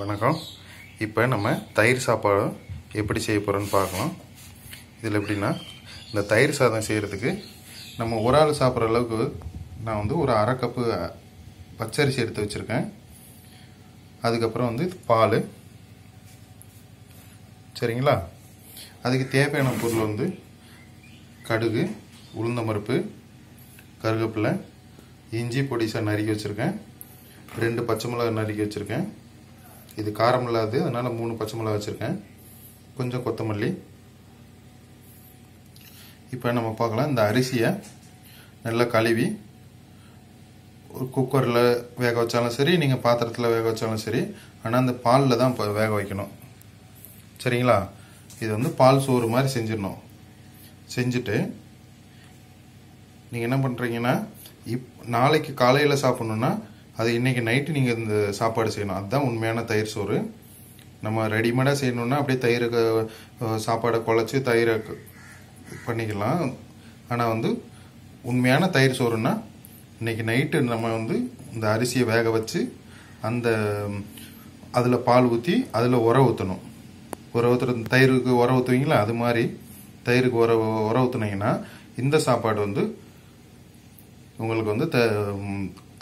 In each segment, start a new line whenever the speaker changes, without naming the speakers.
வணக்கம். இப்போ நம்ம தயிர் சாப்பாடு எப்படி செய்ய போகிறோன்னு பார்க்கலாம். இதில் எப்படின்னா, இந்த தயிர் சாதம் செய்கிறதுக்கு நம்ம ஒரு ஆள் சாப்பிட்ற அளவுக்கு நான் வந்து ஒரு அரை கப்பு பச்சரிசி எடுத்து வச்சுருக்கேன். அதுக்கப்புறம் வந்து பால், சரிங்களா? அதுக்கு தேவையான பொருள் வந்து கடுகு, உளுந்தம்பருப்பு, கருவேப்பிலை, இஞ்சி பொடிசாக நறுக்கி வச்சுருக்கேன், 2 பச்சை மிளகாய் நறுக்கி வச்சுருக்கேன். இது காரம் இல்லாது, அதனால் 3 பச்சை மிளகாய் வச்சுருக்கேன், கொஞ்சம் கொத்தமல்லி. இப்போ நம்ம பார்க்கலாம். இந்த அரிசியை நல்லா கழுவி ஒரு குக்கரில் வேக வச்சாலும் சரி, நீங்கள் பாத்திரத்தில் வேக வச்சாலும் சரி, ஆனால் அந்த பாலில் தான் இப்போ வேக வைக்கணும், சரிங்களா? இது வந்து பால் சோறு மாதிரி செஞ்சிடணும். செஞ்சுட்டு நீங்கள் என்ன பண்ணுறீங்கன்னா, நாளைக்கு காலையில் சாப்பிட்ணுன்னா அது இன்றைக்கி நைட்டு நீங்கள் இந்த சாப்பாடு செய்யணும். அதுதான் உண்மையான தயிர் சோறு. நம்ம ரெடிமேடாக செய்யணுன்னா அப்படியே தயிருக்கு சாப்பாடை குழச்சி தயிரை பண்ணிக்கலாம். ஆனால் வந்து உண்மையான தயிர் சோறுன்னா இன்றைக்கி நைட்டு நம்ம வந்து இந்த அரிசியை வேக வச்சு அதில் பால் ஊற்றி அதில் ஊற்றணும். ஊற்றுறது தயிருக்கு ஊற்றுவீங்களா, அது மாதிரி தயிருக்கு ஊற்றுனீங்கன்னா இந்த சாப்பாடு வந்து உங்களுக்கு வந்து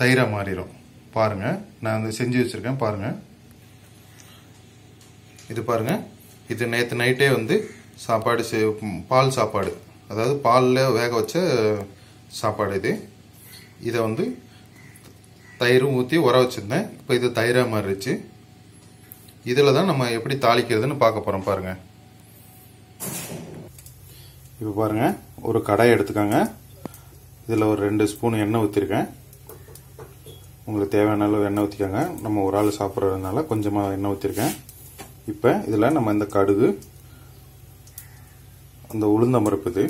தயிராக மாறிடும். பாருங்கள், நான் வந்து செஞ்சு வச்சுருக்கேன் பாருங்கள். இது பாருங்கள், இது நேற்று நைட்டே வந்து சாப்பாடு பால் சாப்பாடு, அதாவது பாலில் வேக வச்ச சாப்பாடு. இதை வந்து தயிரும் ஊற்றி வச்சிருந்தேன். இப்போ இது தயிராக மாறிடுச்சு. இதில் தான் நம்ம எப்படி தாளிக்கிறதுன்னு பார்க்க போகிறோம். பாருங்கள், இப்போ பாருங்கள், ஒரு கடாய் எடுத்துக்கோங்க. இதில் ஒரு 2 ஸ்பூன் எண்ணெய் ஊற்றிருக்கேன். உங்களுக்கு தேவையான அளவு எண்ணெய் ஊற்றிக்கோங்க. நம்ம ஒரு ஆள் சாப்பிட்றதுனால கொஞ்சமாக எண்ணெய் ஊற்றிருக்கேன். இப்போ இதில் நம்ம இந்த கடுகு, அந்த உளுந்தம்பருப்பு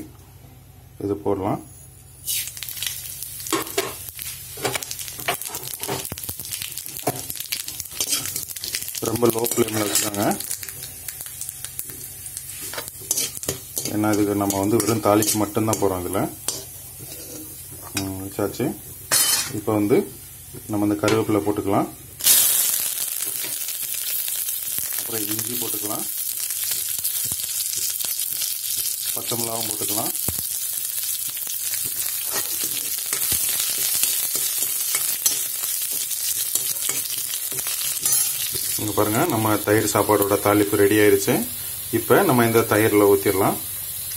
இது போடலாம். ரொம்ப லோ ஃப்ளேமில் வச்சுக்கோங்க. ஏன்னா இதுக்கு நம்ம வந்து வெறும் தாளிக்கு மட்டும்தான் போகிறோம். இதில் வச்சாச்சு. இப்போ வந்து நம்ம இந்த கருவேப்பிலை போட்டுக்கலாம். அப்புறம் இஞ்சி போட்டுக்கலாம், பச்சை மிளகாவும் போட்டுக்கலாம். இங்கே பாருங்கள், நம்ம தயிர் சாப்பாடோட தாளிப்பு ரெடி ஆயிடுச்சு. இப்போ நம்ம இந்த தயிரில் ஊற்றிடலாம்.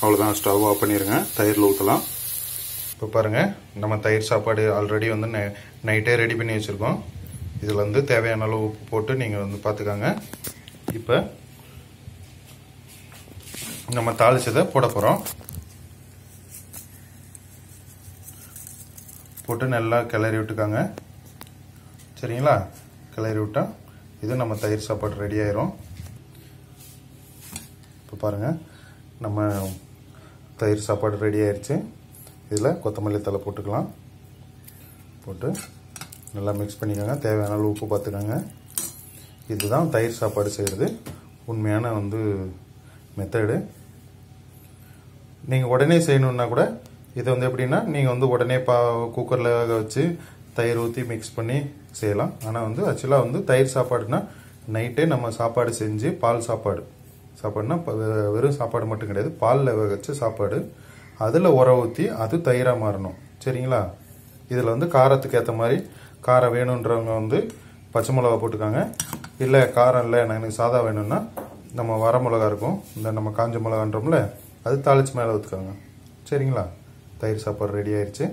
அவ்வளோதான், ஸ்டவ் ஆஃப் பண்ணிடுங்க. தயிரில் ஊற்றலாம். இப்போ பாருங்கள், நம்ம தயிர் சாப்பாடு ஆல்ரெடி வந்து நைட்டே ரெடி பண்ணி வச்சுருக்கோம். இதில் வந்து தேவையான அளவு உப்பு போட்டு நீங்கள் வந்து பார்த்துக்கோங்க. இப்போ நம்ம தாளிச்சதை போட போகிறோம். போட்டு நல்லா கிளறி விட்டுக்காங்க, சரிங்களா? கிளறி விட்டால் இது நம்ம தயிர் சாப்பாடு ரெடி ஆயிரும். இப்போ பாருங்கள், நம்ம தயிர் சாப்பாடு ரெடி ஆயிடுச்சு. இதில் கொத்தமல்லி தழை போட்டுக்கலாம். போட்டு நல்லா மிக்ஸ் பண்ணிக்கோங்க. தேவையான அளவு உப்பு பார்த்துக்கோங்க. இதுதான் தயிர் சாப்பாடு செய்கிறது உண்மையான வந்து மெத்தடு. நீங்கள் உடனே செய்யணுன்னா கூட இதை வந்து எப்படின்னா, நீங்கள் வந்து உடனே குக்கரில் வேக வச்சு தயிர் ஊற்றி மிக்ஸ் பண்ணி செய்யலாம். ஆனால் வந்து ஆக்சுவலாக வந்து தயிர் சாப்பாடுனா நைட்டே நம்ம சாப்பாடு செஞ்சு, பால் சாப்பாடுனா வெறும் சாப்பாடு மட்டும் கிடையாது, பாலில் வேக வச்ச சாப்பாடு, அதில் ஊற்றி அது தயிராக மாறணும், சரிங்களா? இதில் வந்து காரத்துக்கு ஏற்ற மாதிரி, காரம் வேணுன்றவங்க வந்து பச்சை மிளகா போட்டுக்காங்க. இல்லை காரம் இல்லை, எனக்கு சாதா வேணும்னா நம்ம வர மிளகா இருக்கும், இந்த நம்ம காஞ்ச மிளகான்றோம்ல, அது தாளித்து மேலே ஊற்றுக்காங்க, சரிங்களா? தயிர் சாப்பாடு ரெடி ஆயிடுச்சு.